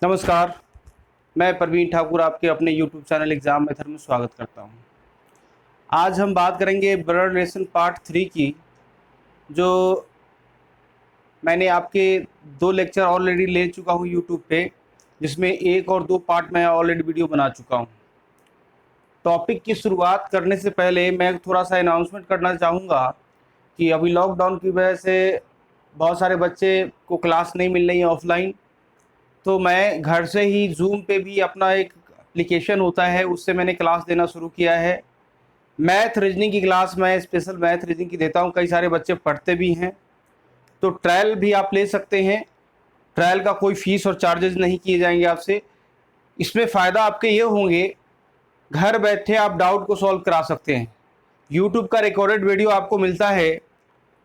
नमस्कार। मैं प्रवीण ठाकुर आपके अपने YouTube चैनल एग्ज़ाम मेथड में स्वागत करता हूं। आज हम बात करेंगे ब्लड रिलेशन पार्ट 3 की, जो मैंने आपके 2 लेक्चर ऑलरेडी ले चुका हूं YouTube पे, जिसमें 1 और 2 पार्ट मैं ऑलरेडी वीडियो बना चुका हूं। टॉपिक की शुरुआत करने से पहले मैं थोड़ा-सा अनाउंसमेंट करना चाहूँगा कि अभी लॉकडाउन की वजह से बहुत सारे बच्चे को क्लास नहीं मिल रही है ऑफ़लाइन। तो मैं घर से ही ज़ूम पे भी अपना एक एप्लीकेशन होता है, उससे मैंने क्लास देना शुरू किया है। मैथ रीजनिंग की क्लास मैं स्पेशल मैथ रीजनिंग की देता हूँ, कई सारे बच्चे पढ़ते भी हैं। तो ट्रायल भी आप ले सकते हैं। ट्रायल का कोई फ़ीस और चार्जेज़ नहीं किए जाएंगे आपसे। इसमें फ़ायदा आपके ये होंगे, घर बैठे आप डाउट को सॉल्व करा सकते हैं। यूट्यूब का रिकॉर्डेड वीडियो आपको मिलता है,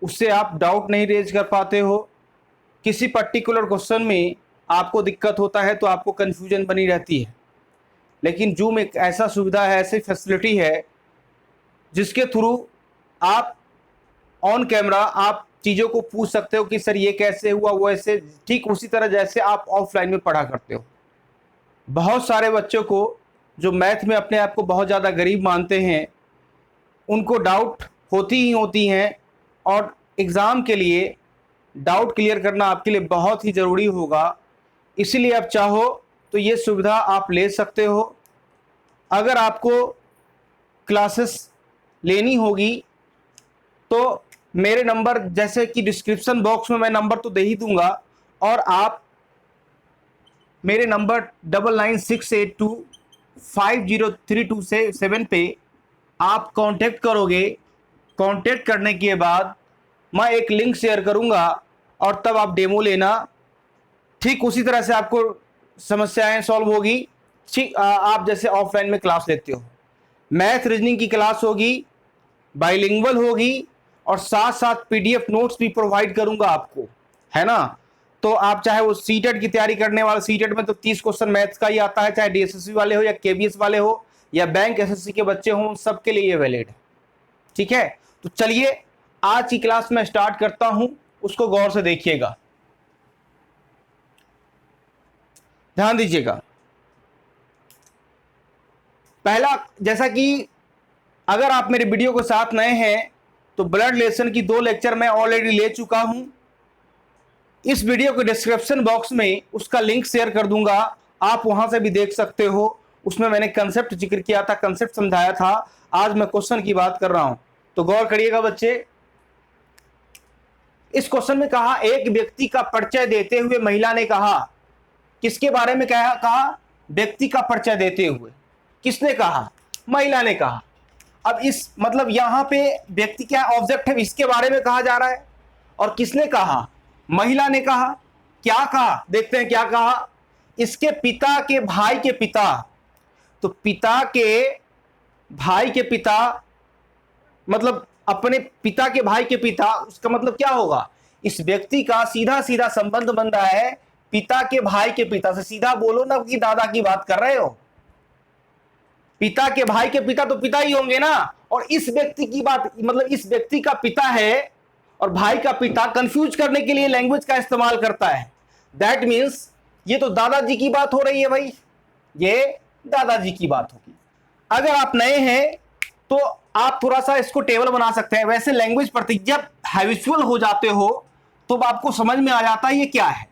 उससे आप डाउट नहीं रेज कर पाते हो। किसी पर्टिकुलर क्वेश्चन में आपको दिक्कत होता है तो आपको कन्फ्यूजन बनी रहती है। लेकिन जूम एक ऐसा सुविधा है, ऐसी फैसिलिटी है, जिसके थ्रू आप ऑन कैमरा आप चीज़ों को पूछ सकते हो कि सर ये कैसे हुआ, वो ऐसे, ठीक उसी तरह जैसे आप ऑफलाइन में पढ़ा करते हो। बहुत सारे बच्चों को जो मैथ में अपने आप को बहुत ज़्यादा गरीब मानते हैं, उनको डाउट होती ही होती हैं, और एग्ज़ाम के लिए डाउट क्लियर करना आपके लिए बहुत ही ज़रूरी होगा। इसीलिए आप चाहो तो ये सुविधा आप ले सकते हो। अगर आपको क्लासेस लेनी होगी तो मेरे नंबर, जैसे कि डिस्क्रिप्शन बॉक्स में मैं नंबर तो दे ही दूंगा, और आप मेरे नंबर 9968250327 पे आप कांटेक्ट करोगे। कांटेक्ट करने के बाद मैं एक लिंक शेयर करूंगा और तब आप डेमो लेना। ठीक उसी तरह से आपको समस्याएं सॉल्व होगी, ठीक आप जैसे ऑफलाइन में क्लास लेते हो। मैथ रीजनिंग की क्लास होगी, बाइलिंगुअल होगी, और साथ साथ पीडीएफ नोट्स भी प्रोवाइड करूंगा आपको, है ना। तो आप चाहे वो सीटेट की तैयारी करने वाले, सीटेट में तो 30 क्वेश्चन मैथ्स का ही आता है, चाहे डीएसएससी वाले हो या केबीएस वाले हो या बैंक एसएससी के बच्चे हों, सबके लिए ये वैलिड है। ठीक है, तो चलिए आज की क्लास में स्टार्ट करता हूं, उसको गौर से देखिएगा, ध्यान दीजिएगा। पहला, जैसा कि अगर आप मेरे वीडियो के साथ नए हैं तो ब्लड रिलेशन की 2 लेक्चर मैं ऑलरेडी ले चुका हूं। इस वीडियो के डिस्क्रिप्शन बॉक्स में उसका लिंक शेयर कर दूंगा, आप वहां से भी देख सकते हो। उसमें मैंने कंसेप्ट जिक्र किया था, कंसेप्ट समझाया था। आज मैं क्वेश्चन की बात कर रहा हूं, तो गौर करिएगा बच्चे। इस क्वेश्चन में कहा, एक व्यक्ति का परिचय देते हुए महिला ने कहा। किसके बारे में कहा? व्यक्ति का परिचय देते हुए। किसने कहा? महिला ने कहा। अब इस मतलब यहां पे व्यक्ति क्या ऑब्जेक्ट है, इसके बारे में कहा जा रहा है। और किसने कहा? महिला ने कहा। क्या कहा? देखते हैं क्या कहा। इसके पिता के भाई के पिता। तो पिता के भाई के पिता मतलब अपने पिता के भाई के पिता, उसका मतलब क्या होगा? इस व्यक्ति का सीधा सीधा संबंध बन रहा है पिता के भाई के पिता से। सीधा बोलो ना कि दादा की बात कर रहे हो। पिता के भाई के पिता तो पिता ही होंगे ना। और इस व्यक्ति की बात मतलब इस व्यक्ति का पिता है और भाई का पिता, कंफ्यूज करने के लिए लैंग्वेज का इस्तेमाल करता है। दैट मीन्स ये तो दादाजी की बात हो रही है भाई, ये दादाजी की बात होगी। अगर आप नए हैं तो आप थोड़ा सा इसको टेबल बना सकते हैं। वैसे लैंग्वेज प्रति जब हैबिचुअल हो जाते हो तो आपको समझ में आ जाता है ये क्या है।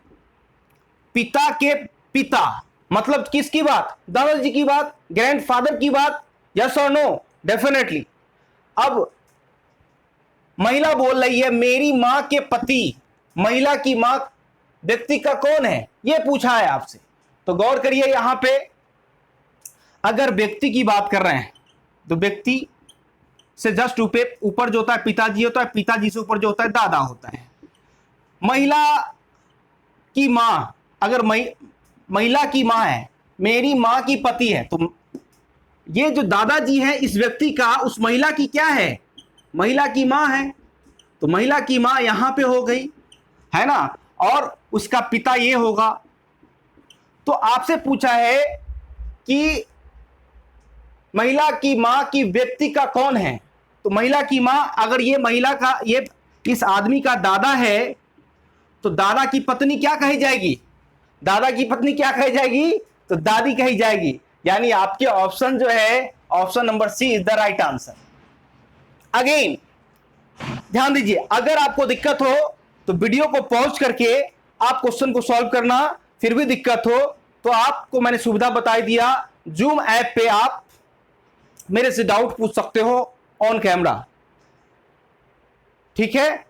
पिता के पिता मतलब किसकी बात? दादाजी की बात, ग्रैंडफादर की बात। यस और नो? डेफिनेटली। अब महिला बोल रही है मेरी मां के पति। महिला की मां व्यक्ति का कौन है, यह पूछा है आपसे। तो गौर करिए, यहां पे अगर व्यक्ति की बात कर रहे हैं तो व्यक्ति से जस्ट ऊपर जो होता है पिताजी होता है, पिताजी से ऊपर जो होता है दादा होता है। महिला की मां, अगर महिला की मां है, मेरी मां की पति है, तो ये जो दादाजी है इस व्यक्ति का, उस महिला की क्या है? महिला की मां है। तो महिला की मां यहां पे हो गई, है ना। और उसका पिता ये होगा। तो आपसे पूछा है कि महिला की मां की व्यक्ति का कौन है। तो महिला की मां, अगर ये महिला का, ये इस आदमी का दादा है, तो दादा की पत्नी क्या कही जाएगी? दादा की पत्नी क्या कही जाएगी? तो दादी कही जाएगी। यानी आपके ऑप्शन जो है, option number C is the right answer. Again ध्यान दीजिए, अगर आपको दिक्कत हो तो वीडियो को पॉज करके आप क्वेश्चन को सॉल्व करना, फिर भी दिक्कत हो तो आपको मैंने सुविधा बताई दिया, जूम ऐप पे आप मेरे से डाउट पूछ सकते हो ऑन कैमरा, ठीक है।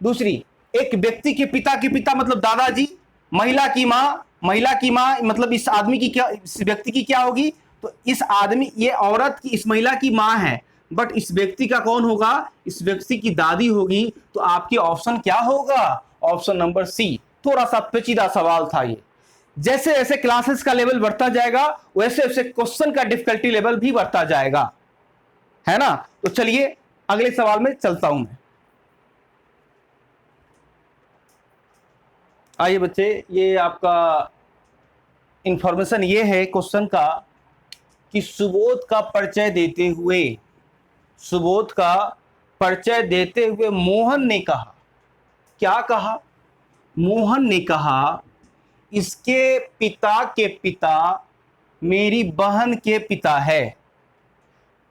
दूसरी, एक व्यक्ति के पिता मतलब दादाजी, महिला की मां मतलब इस आदमी की क्या, इस व्यक्ति की क्या होगी? तो इस आदमी, ये औरत की, इस महिला की मां है, बट इस व्यक्ति का कौन होगा? इस व्यक्ति की दादी होगी। तो आपकी ऑप्शन क्या होगा? Option number C. थोड़ा सा पेचीदा सवाल था ये। जैसे जैसे क्लासेस का लेवल बढ़ता जाएगा वैसे वैसे क्वेश्चन का डिफिकल्टी लेवल भी बढ़ता जाएगा, है ना। तो चलिए अगले सवाल में चलता हूं मैं। आइए बच्चे, ये आपका इंफॉर्मेशन ये है क्वेश्चन का कि सुबोध का परिचय देते हुए मोहन ने कहा, क्या कहा? मोहन ने कहा इसके पिता के पिता मेरी बहन के पिता है।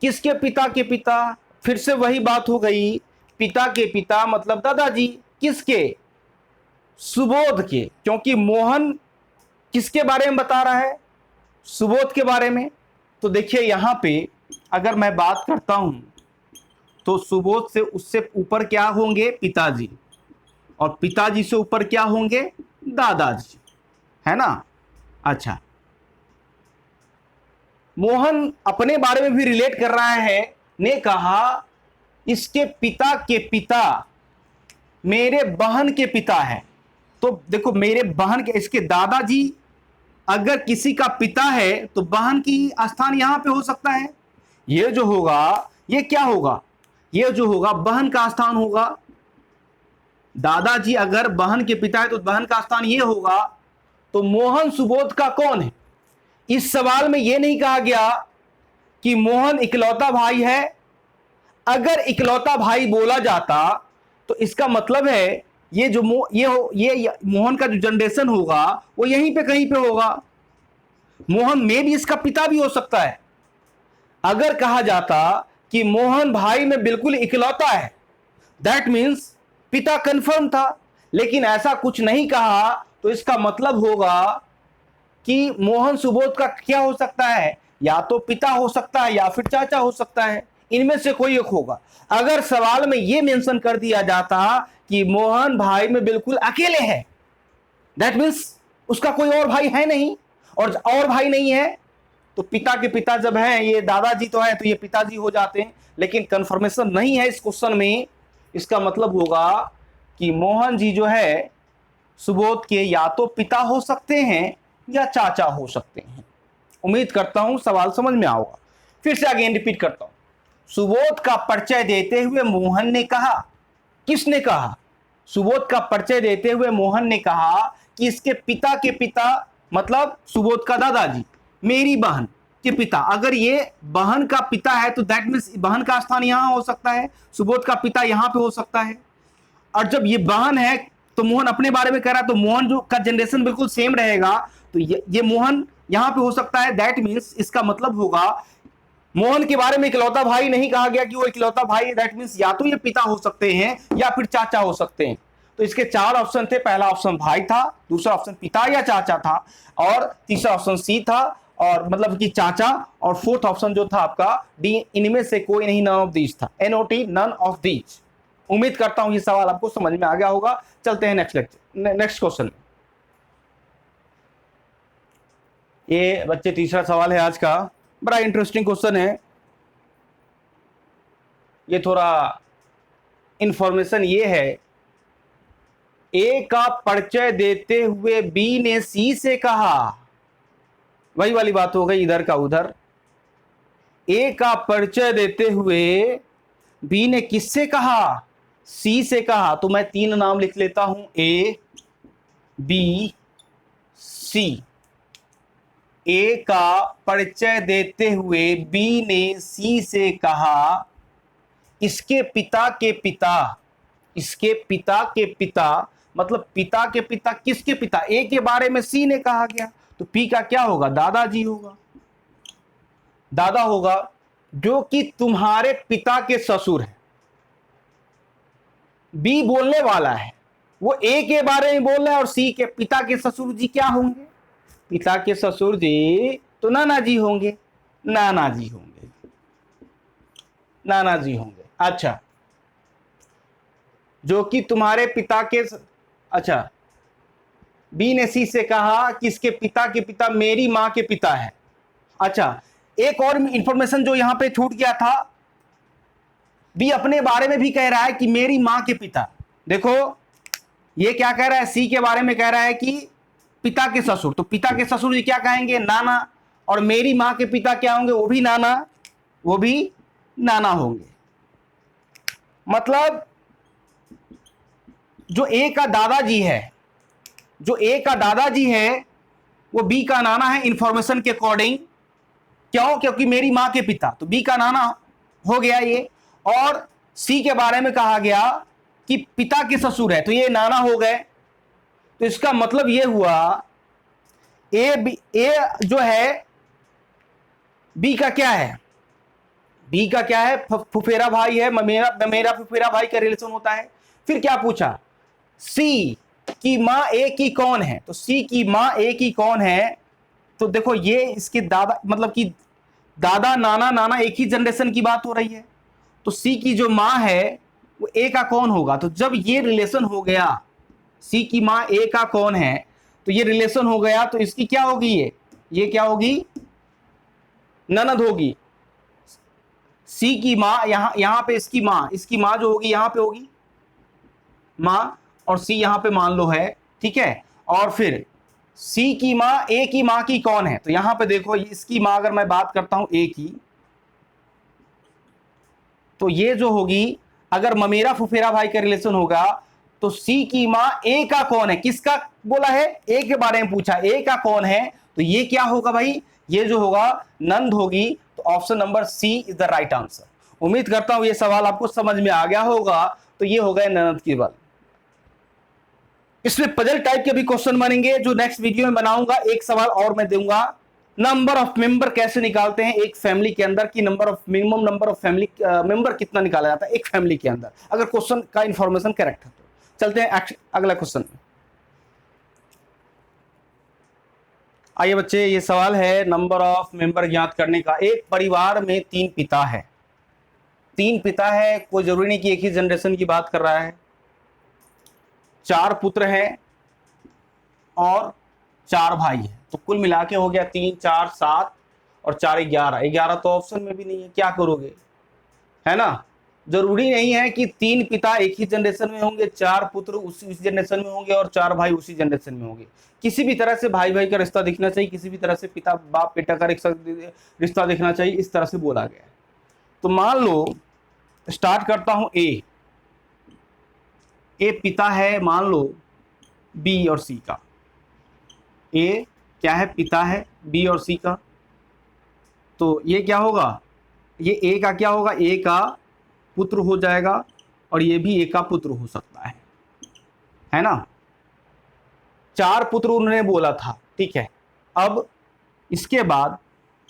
किसके पिता के पिता? फिर से वही बात हो गई, पिता के पिता मतलब दादाजी। किसके? सुबोध के, क्योंकि मोहन किसके बारे में बता रहा है? सुबोध के बारे में। तो देखिए यहां पे अगर मैं बात करता हूं तो सुबोध से उससे ऊपर क्या होंगे? पिताजी, और पिताजी से ऊपर क्या होंगे? दादाजी, है ना। अच्छा, मोहन अपने बारे में भी रिलेट कर रहा है, ने कहा इसके पिता के पिता मेरे बहन के पिता है। तो देखो, मेरे बहन के, इसके दादाजी अगर किसी का पिता है तो बहन की स्थान यहां पे हो सकता है। ये जो होगा, ये क्या होगा? ये जो होगा बहन का स्थान होगा। दादाजी अगर बहन के पिता है तो बहन का स्थान ये होगा। तो मोहन सुबोध का कौन है? इस सवाल में यह नहीं कहा गया कि मोहन इकलौता भाई है। अगर इकलौता भाई बोला जाता तो इसका मतलब है ये जो ये मोहन का जो जनरेशन होगा वो यहीं पे कहीं पे होगा। मोहन में भी इसका पिता भी हो सकता है। अगर कहा जाता कि मोहन भाई में बिल्कुल इकलौता है, दैट मीन्स पिता कंफर्म था, लेकिन ऐसा कुछ नहीं कहा। तो इसका मतलब होगा कि मोहन सुबोध का क्या हो सकता है? या तो पिता हो सकता है या फिर चाचा हो सकता है, इनमें से कोई एक होगा। अगर सवाल में यह मेंशन कर दिया जाता कि मोहन भाई में बिल्कुल अकेले है, दैट मीन्स उसका कोई और भाई है नहीं, और भाई नहीं है तो पिता के पिता जब हैं, ये दादाजी तो है तो ये पिताजी हो जाते हैं। लेकिन कंफर्मेशन नहीं है इस क्वेश्चन में। इसका मतलब होगा कि मोहन जी जो है सुबोध के या तो पिता हो सकते हैं या चाचा हो सकते हैं। उम्मीद करता हूं सवाल समझ में आओगा। फिर से अगेन रिपीट करता हूं। सुबोध का परिचय देते हुए मोहन ने कहा, किसने कहा? सुबोध का परिचय देते हुए मोहन ने कहा कि इसके पिता के पिता मतलब सुबोध का दादाजी मेरी बहन के पिता। अगर ये बहन का पिता है तो दैट मीन्स बहन का स्थान यहां हो सकता है, सुबोध का पिता यहां पे हो सकता है। और जब ये बहन है तो मोहन अपने बारे में कह रहा है, तो मोहन जो का जनरेशन बिल्कुल सेम रहेगा। तो ये मोहन यहां पे हो सकता है। दैट मीन्स इसका मतलब होगा मोहन के बारे में इकलौता भाई नहीं कहा गया कि वो इकलौता भाई। दैट मीन्स या तो ये पिता हो सकते हैं या फिर चाचा हो सकते हैं। तो इसके चार ऑप्शन थे। पहला ऑप्शन भाई था, दूसरा ऑप्शन पिता या चाचा था, और तीसरा ऑप्शन सी था, और मतलब कि चाचा, और फोर्थ ऑप्शन जो था आपका डी, इनमें से कोई नहीं, नन ऑफ दीज था। NOT, none of these. उम्मीद करता हूं ये सवाल आपको समझ में आ गया होगा। चलते हैं नेक्स्ट क्वेश्चन। ये बच्चे तीसरा सवाल है आज का, बड़ा इंटरेस्टिंग क्वेश्चन है। ये थोड़ा इंफॉर्मेशन ये है, ए का परिचय देते हुए बी ने सी से कहा। वही वाली बात हो गई, इधर का उधर। ए का परिचय देते हुए बी ने किससे कहा? सी से कहा। तो मैं तीन नाम लिख लेता हूं, ए बी सी। ए का परिचय देते हुए बी ने सी से कहा इसके पिता के पिता मतलब पिता के पिता, किसके पिता? ए के बारे में सी ने कहा गया, तो पी का क्या होगा? दादाजी होगा, दादा होगा, जो कि तुम्हारे पिता के ससुर है। बी बोलने वाला है, वो ए के बारे में बोल रहा है और सी के पिता के ससुर जी क्या होंगे? पिता के ससुर जी तो नाना जी होंगे, नाना जी होंगे, नाना जी होंगे। अच्छा, जो कि तुम्हारे पिता के अच्छा, बी ने सी से कहा कि इसके पिता के पिता मेरी मां के पिता है। अच्छा, एक और इंफॉर्मेशन जो यहां पे छूट गया था, बी अपने बारे में भी कह रहा है कि मेरी मां के पिता। देखो ये क्या कह रहा है? सी के बारे में कह रहा है कि पिता के ससुर, तो पिता के ससुर जी क्या कहेंगे? नाना। और मेरी मां के पिता क्या होंगे? वो भी नाना, वो भी नाना होंगे। मतलब जो ए का दादाजी है, जो ए का दादाजी है वो बी का नाना है इंफॉर्मेशन के अकॉर्डिंग। क्यों? क्योंकि मेरी मां के पिता, तो बी का नाना हो गया ये। और सी के बारे में कहा गया कि पिता के ससुर है, तो ये नाना हो गए। तो इसका मतलब ये हुआ ए जो है बी का क्या है? बी का क्या है? फुफेरा भाई है, मेरा फुफेरा भाई का रिलेशन होता है। फिर क्या पूछा? सी की मां ए की कौन है? तो सी की मां ए की कौन है? तो देखो ये इसके दादा, मतलब कि दादा नाना नाना एक ही जनरेशन की बात हो रही है। तो सी की जो मां है वो ए का कौन होगा? तो जब ये रिलेशन हो गया, सी की मां ए का कौन है, तो ये रिलेशन हो गया, तो इसकी क्या होगी? ये क्या होगी? ननद होगी। सी की मां यहां पे इसकी मां जो होगी यहां पे होगी मां, और सी यहां पे मान लो है, ठीक है। और फिर सी की मां ए की मां की कौन है? तो यहां पे देखो इसकी मां अगर मैं बात करता हूं ए की, तो ये जो होगी, अगर ममेरा फुफेरा भाई का रिलेशन होगा तो सी की मां ए का कौन है? किसका बोला है? ए के बारे में पूछा, ए का कौन है? तो ये क्या होगा भाई? ये जो होगा नंद होगी। तो option number C is the right answer. उम्मीद करता हूं ये सवाल आपको समझ में आ गया होगा। तो ये हो गए ननद की बल। इसमें पजल टाइप के भी क्वेश्चन बनेंगे जो नेक्स्ट वीडियो में बनाऊंगा। एक सवाल और मैं दूंगा, नंबर ऑफ मेंबर कैसे निकालते हैं एक फैमिली के अंदर, की number of minimum number of family member कितना निकाला जाता है एक फैमिली के अंदर, अगर क्वेश्चन का इंफॉर्मेशन करेक्ट है तो। चलते हैं अगला क्वेश्चन। आइए बच्चे, ये सवाल है नंबर ऑफ मेंबर ज्ञात करने का। एक परिवार में 3 पिता है, 3 पिता है, कोई जरूरी नहीं कि एक ही जनरेशन की बात कर रहा है। 4 पुत्र हैं और 4 भाई हैं, तो कुल मिला के हो गया 3 4 7 और 4 11। 11 तो ऑप्शन में भी नहीं है, क्या करोगे? है ना, जरूरी नहीं है कि 3 पिता एक ही जनरेशन में होंगे, 4 पुत्र उसी जनरेशन में होंगे और 4 भाई उसी जनरेशन में होंगे। किसी भी तरह से भाई भाई का रिश्ता दिखना चाहिए, किसी भी तरह से पिता बाप बेटा का रिश्ता दिखना चाहिए, इस तरह से बोला गया है। तो मान लो स्टार्ट करता हूं, ए पिता है मान लो बी और सी का। ए क्या है? पिता है बी और सी का। तो ये क्या होगा? ये ए का क्या होगा? ए का पुत्र हो जाएगा और ये भी ए का पुत्र हो सकता है ना। 4 पुत्र उन्होंने बोला था, ठीक है। अब इसके बाद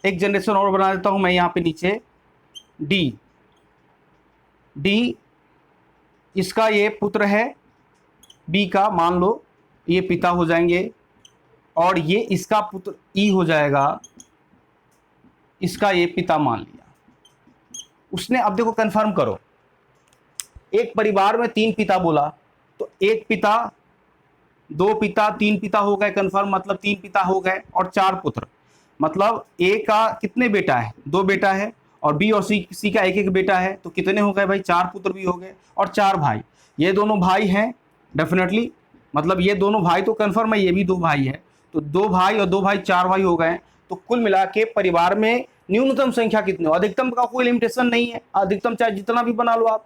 एक जनरेशन और बना देता हूं मैं यहां पे नीचे, डी इसका ये पुत्र है बी का, मान लो ये पिता हो जाएंगे, और ये इसका पुत्र ई हो जाएगा, इसका ये पिता मान लिया उसने। अब देखो कंफर्म करो, एक परिवार में 3 पिता बोला, तो 1 पिता 2 पिता 3 पिता हो गए कंफर्म, मतलब 3 पिता हो गए, और 4 पुत्र, मतलब ए का कितने बेटा है? 2 बेटा है, और बी और सी का 1 बेटा है, तो कितने हो गए भाई? 4 पुत्र भी हो गए, और 4 भाई। ये दोनों भाई हैं डेफिनेटली, मतलब ये दोनों भाई तो कंफर्म है, ये भी 2 भाई है, तो 2 भाई और 2 भाई 4 भाई हो गए। तो कुल मिला के परिवार में न्यूनतम संख्या कितनी हो? अधिकतम का कोई लिमिटेशन नहीं है, अधिकतम चाहे जितना भी बना लो आप,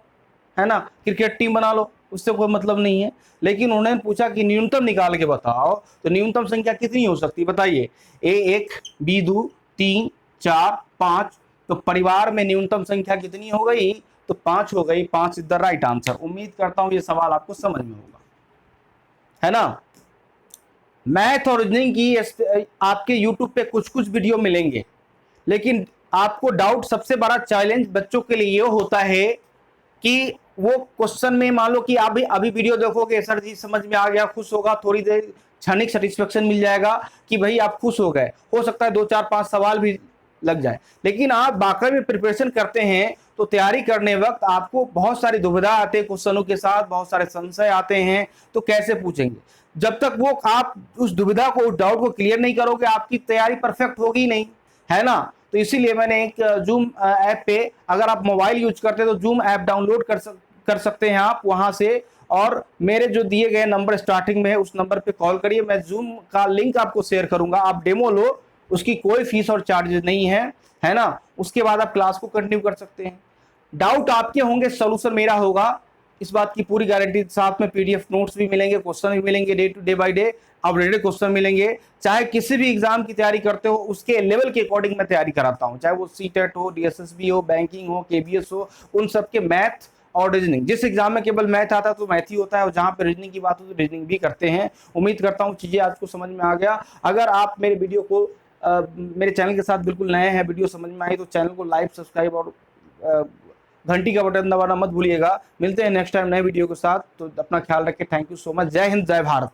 है ना, क्रिकेट टीम बना लो, उससे कोई मतलब नहीं है। लेकिन उन्होंने पूछा कि न्यूनतम निकाल के बताओ, तो न्यूनतम संख्या कितनी हो सकती है बताइए? A1 B2 3 4 5, तो परिवार में न्यूनतम संख्या कितनी हो गई? तो 5 हो गई। 5 इज द राइट आंसर। उम्मीद करता हूं ये सवाल आपको समझ में होगा। है ना। मैथ और रीजनिंग की आपके यूट्यूब पे कुछ कुछ वीडियो मिलेंगे, लेकिन आपको डाउट, सबसे बड़ा चैलेंज बच्चों के लिए ये होता है कि वो क्वेश्चन में मान लो कि आप भी अभी वीडियो देखोगे, सर जी समझ में आ गया, खुश होगा, थोड़ी देर क्षणिक सेटिस्फेक्शन मिल जाएगा कि भाई आप खुश हो गए, हो सकता है 2 4 5 सवाल भी लग जाए। लेकिन आप वाकई में प्रिपरेशन करते हैं तो तैयारी करने वक्त आपको बहुत सारी दुविधा आते हैं, क्वेश्चनों के साथ बहुत सारे संशय आते हैं, तो कैसे पूछेंगे। जब तक वो आप उस दुविधा को, उस डाउट को क्लियर नहीं करोगे, आपकी तैयारी परफेक्ट होगी नहीं, है ना। तो इसीलिए मैंने एक जूम ऐप पे, अगर आप मोबाइल यूज करते हैं तो जूम ऐप डाउनलोड कर सकते हैं आप वहां से, और मेरे जो दिए गए नंबर स्टार्टिंग में है उस नंबर पे कॉल करिए, मैं जूम का लिंक आपको शेयर करूंगा, आप डेमो लो, उसकी कोई फीस और चार्जेस नहीं है ना। उसके बाद आप क्लास को कंटिन्यू कर सकते हैं। डाउट आपके होंगे, सोल्यूशन मेरा होगा, इस बात की पूरी गारंटी। साथ में पीडीएफ नोट्स भी मिलेंगे, क्वेश्चन भी मिलेंगे, day by day updated question मिलेंगे। चाहे किसी भी एग्जाम की तैयारी करते हो, उसके लेवल के अकॉर्डिंग मैं तैयारी कराता हूं, चाहे वो सीटेट हो, डीएसएसबी हो, बैंकिंग हो, केबीएस हो, उन सबके मैथ और रीजनिंग। जिस एग्जाम में केवल मैथ आता है तो मैथ ही होता है, और जहां पे रीजनिंग की बात हो तो रीजनिंग भी करते हैं। उम्मीद करता हूं चीजें आज को समझ में आ गया। अगर आप मेरे वीडियो को मेरे चैनल के साथ बिल्कुल नए हैं, वीडियो समझ में आई तो चैनल को लाइक, सब्सक्राइब और घंटी का बटन दबाना मत भूलिएगा। मिलते हैं नेक्स्ट टाइम नए वीडियो के साथ, तो अपना ख्याल रखें। Thank you so much. जय हिंद, जय भारत।